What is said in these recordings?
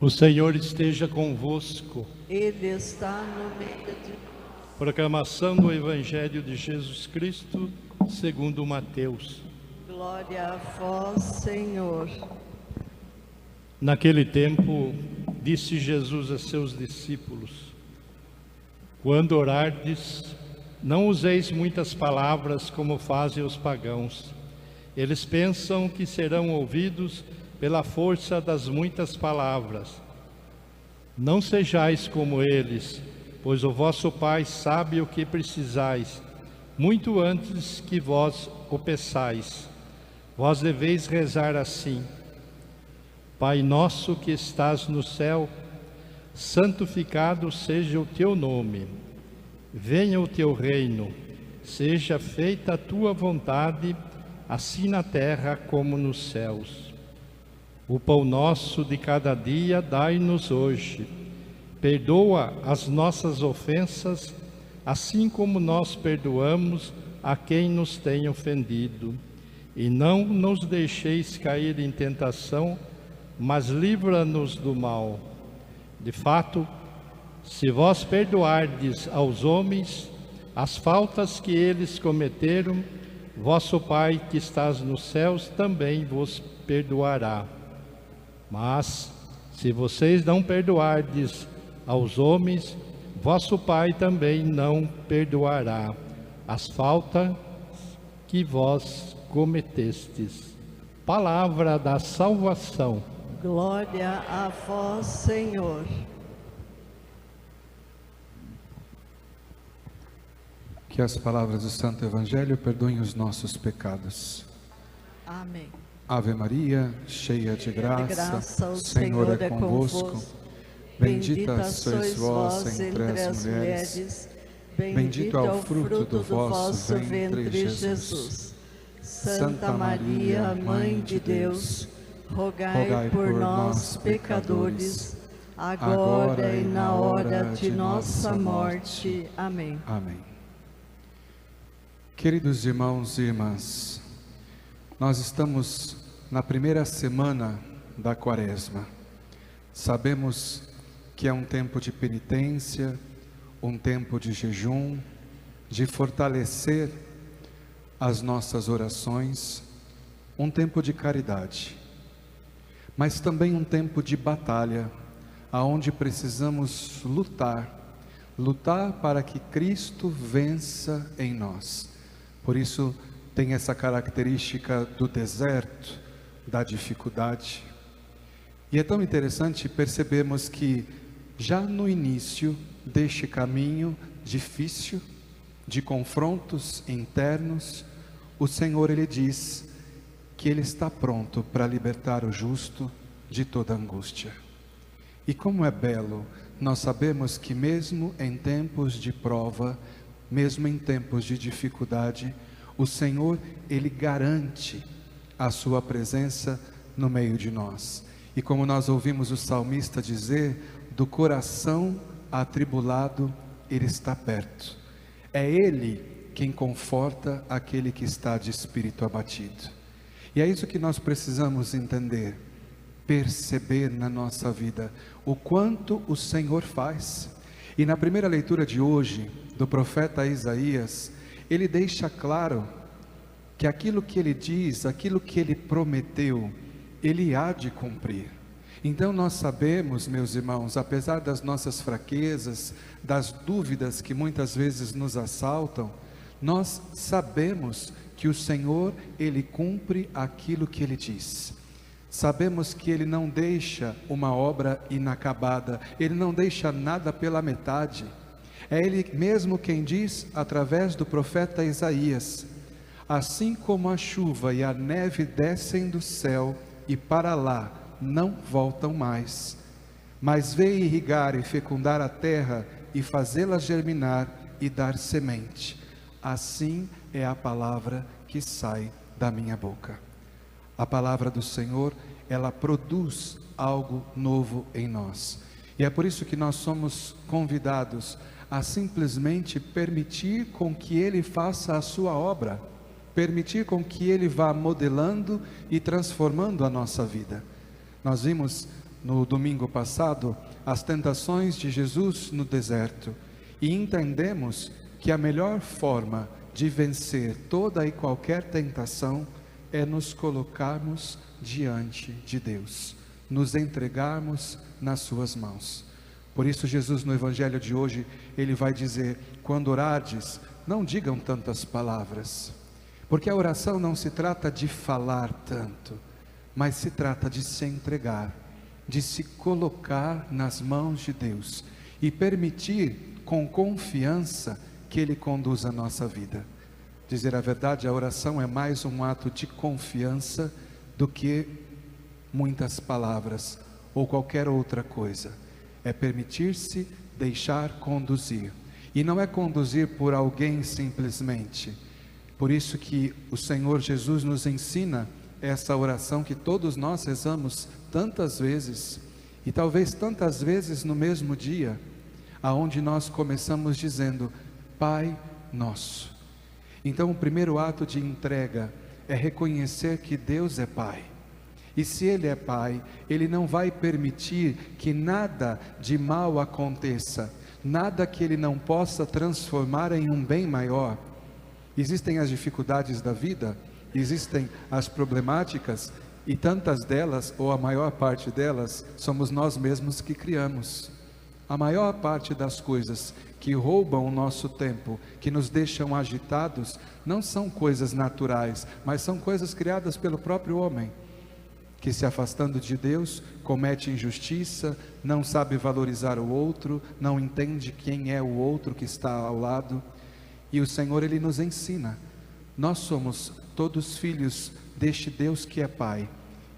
O Senhor esteja convosco. Ele está no meio de nós. Proclamação do Evangelho de Jesus Cristo, segundo Mateus. Glória a vós, Senhor. Naquele tempo, disse Jesus a seus discípulos: Quando orardes, não useis muitas palavras como fazem os pagãos. Eles pensam que serão ouvidos pela força das muitas palavras. Não sejais como eles, pois o vosso Pai sabe o que precisais, muito antes que vós o peçais. Vós deveis rezar assim: Pai nosso que estás no céu, santificado seja o teu nome. Venha o teu reino, seja feita a tua vontade, assim na terra como nos céus. O pão nosso de cada dia dai-nos hoje. Perdoa as nossas ofensas, assim como nós perdoamos a quem nos tem ofendido. E não nos deixeis cair em tentação, mas livra-nos do mal. De fato, se vós perdoardes aos homens as faltas que eles cometeram, vosso Pai que estás nos céus também vos perdoará. Mas, se vocês não perdoardes aos homens, vosso Pai também não perdoará as faltas que vós cometestes. Palavra da salvação. Glória a vós, Senhor. Que as palavras do Santo Evangelho perdoem os nossos pecados. Amém. Ave Maria, cheia de graça, o o Senhor é convosco. Bendita sois vós entre as mulheres, bendito é o fruto do vosso ventre, Jesus. Santa Maria, Mãe de Deus, rogai por nós, pecadores, agora e na hora de nossa morte. Amém. Amém. Queridos irmãos e irmãs, nós estamos na primeira semana da Quaresma. Sabemos que é um tempo de penitência, um tempo de jejum, de fortalecer as nossas orações, um tempo de caridade, mas também um tempo de batalha, aonde precisamos lutar para que Cristo vença em nós. Por isso, tem essa característica do deserto, da dificuldade. E é tão interessante percebermos que já no início deste caminho difícil, de confrontos internos, o Senhor, Ele diz que Ele está pronto para libertar o justo de toda angústia. E como é belo nós sabemos que mesmo em tempos de prova, mesmo em tempos de dificuldade, o Senhor, Ele garante a sua presença no meio de nós. E como nós ouvimos o salmista dizer, do coração atribulado, Ele está perto. É Ele quem conforta aquele que está de espírito abatido. E é isso que nós precisamos entender, perceber na nossa vida, o quanto o Senhor faz. E na primeira leitura de hoje, do profeta Isaías, ele deixa claro que aquilo que ele diz, aquilo que ele prometeu, ele há de cumprir. Então nós sabemos, meus irmãos, apesar das nossas fraquezas, das dúvidas que muitas vezes nos assaltam, nós sabemos que o Senhor, Ele cumpre aquilo que Ele diz. Sabemos que Ele não deixa uma obra inacabada, Ele não deixa nada pela metade. É Ele mesmo quem diz, através do profeta Isaías: assim como a chuva e a neve descem do céu e para lá não voltam mais, mas veio irrigar e fecundar a terra e fazê-la germinar e dar semente, assim é a palavra que sai da minha boca. A palavra do Senhor, ela produz algo novo em nós. E é por isso que nós somos convidados a simplesmente permitir com que Ele faça a sua obra, permitir com que Ele vá modelando e transformando a nossa vida. Nós vimos no domingo passado as tentações de Jesus no deserto e entendemos que a melhor forma de vencer toda e qualquer tentação é nos colocarmos diante de Deus, nos entregarmos nas suas mãos. Por isso Jesus no Evangelho de hoje, ele vai dizer: quando orardes, não digam tantas palavras, porque a oração não se trata de falar tanto, mas se trata de se entregar, de se colocar nas mãos de Deus e permitir com confiança que Ele conduza a nossa vida. Dizer a verdade, a oração é mais um ato de confiança do que muitas palavras ou qualquer outra coisa. É permitir-se deixar conduzir. E não é conduzir por alguém simplesmente. Por isso que o Senhor Jesus nos ensina essa oração que todos nós rezamos tantas vezes, e talvez tantas vezes no mesmo dia, aonde nós começamos dizendo: Pai Nosso. Então o primeiro ato de entrega é reconhecer que Deus é Pai. E se Ele é Pai, Ele não vai permitir que nada de mal aconteça, nada que Ele não possa transformar em um bem maior. Existem as dificuldades da vida, existem as problemáticas, e tantas delas, ou a maior parte delas, somos nós mesmos que criamos. A maior parte das coisas que roubam o nosso tempo, que nos deixam agitados, não são coisas naturais, mas são coisas criadas pelo próprio homem, que se afastando de Deus, comete injustiça, não sabe valorizar o outro, não entende quem é o outro que está ao lado. E o Senhor, Ele nos ensina. Nós somos todos filhos deste Deus que é Pai,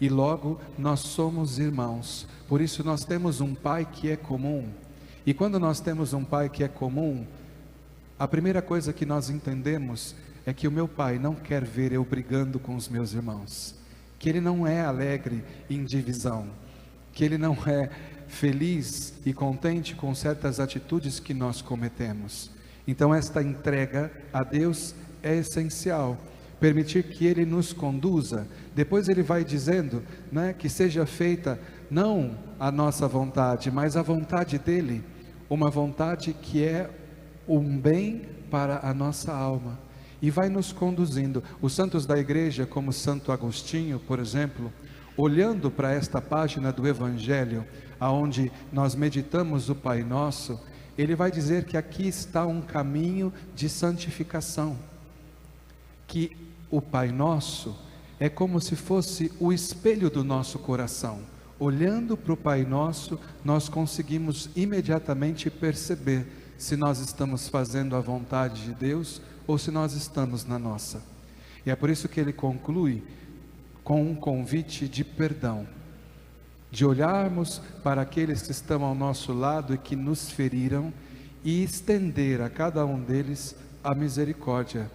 e logo nós somos irmãos. Por isso nós temos um Pai que é comum. E quando nós temos um Pai que é comum, a primeira coisa que nós entendemos é que o meu Pai não quer ver eu brigando com os meus irmãos, que Ele não é alegre em divisão, que Ele não é feliz e contente com certas atitudes que nós cometemos. Então esta entrega a Deus é essencial, permitir que Ele nos conduza. Depois Ele vai dizendo, né, que seja feita não a nossa vontade, mas a vontade dEle, uma vontade que é um bem para a nossa alma, e vai nos conduzindo. Os santos da igreja, como Santo Agostinho, por exemplo, olhando para esta página do Evangelho, aonde nós meditamos o Pai Nosso, ele vai dizer que aqui está um caminho de santificação, que o Pai Nosso é como se fosse o espelho do nosso coração. Olhando para o Pai Nosso, nós conseguimos imediatamente perceber se nós estamos fazendo a vontade de Deus ou se nós estamos na nossa. E é por isso que ele conclui com um convite de perdão, de olharmos para aqueles que estão ao nosso lado e que nos feriram e estender a cada um deles a misericórdia.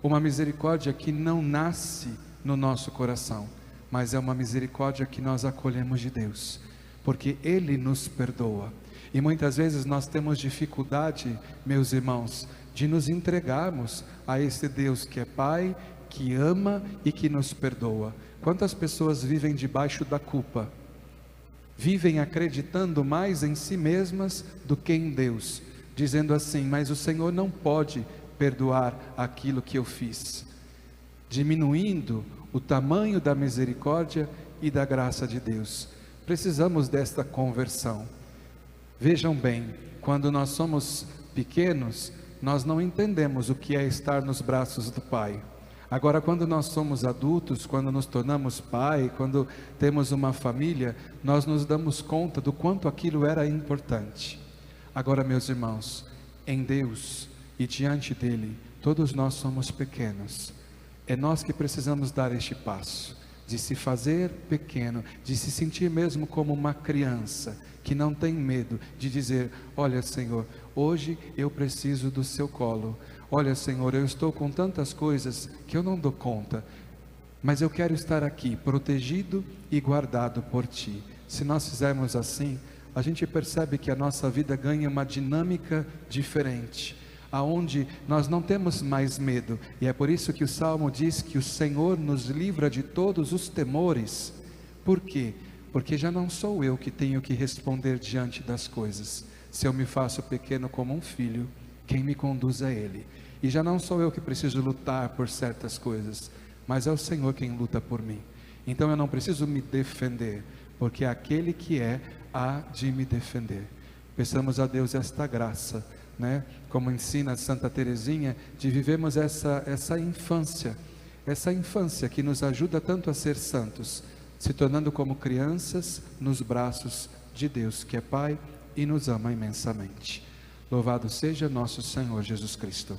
Uma misericórdia que não nasce no nosso coração, mas é uma misericórdia que nós acolhemos de Deus, porque Ele nos perdoa. E muitas vezes nós temos dificuldade, meus irmãos, de nos entregarmos a esse Deus que é Pai, que ama e que nos perdoa. Quantas pessoas vivem debaixo da culpa? Vivem acreditando mais em si mesmas do que em Deus, dizendo assim: mas o Senhor não pode perdoar aquilo que eu fiz, diminuindo o tamanho da misericórdia e da graça de Deus. Precisamos desta conversão. Vejam bem, quando nós somos pequenos, nós não entendemos o que é estar nos braços do Pai. Agora, quando nós somos adultos, quando nos tornamos pai, quando temos uma família, nós nos damos conta do quanto aquilo era importante. Agora, meus irmãos, em Deus e diante dEle, todos nós somos pequenos. É nós que precisamos dar este passo, de se fazer pequeno, de se sentir mesmo como uma criança, que não tem medo de dizer: olha, Senhor, hoje eu preciso do seu colo. Olha, Senhor, eu estou com tantas coisas que eu não dou conta, mas eu quero estar aqui, protegido e guardado por Ti. Se nós fizermos assim, a gente percebe que a nossa vida ganha uma dinâmica diferente, aonde nós não temos mais medo. E é por isso que o Salmo diz que o Senhor nos livra de todos os temores. Por quê? porque já não sou eu que tenho que responder diante das coisas. Se eu me faço pequeno como um filho, quem me conduz é Ele. E já não sou eu que preciso lutar por certas coisas, mas é o Senhor quem luta por mim. Então eu não preciso me defender, porque aquele que há de me defender. Peçamos a Deus esta graça, né? Como ensina Santa Teresinha, de vivermos essa infância que nos ajuda tanto a ser santos, se tornando como crianças nos braços de Deus, que é Pai e nos ama imensamente. Louvado seja nosso Senhor Jesus Cristo.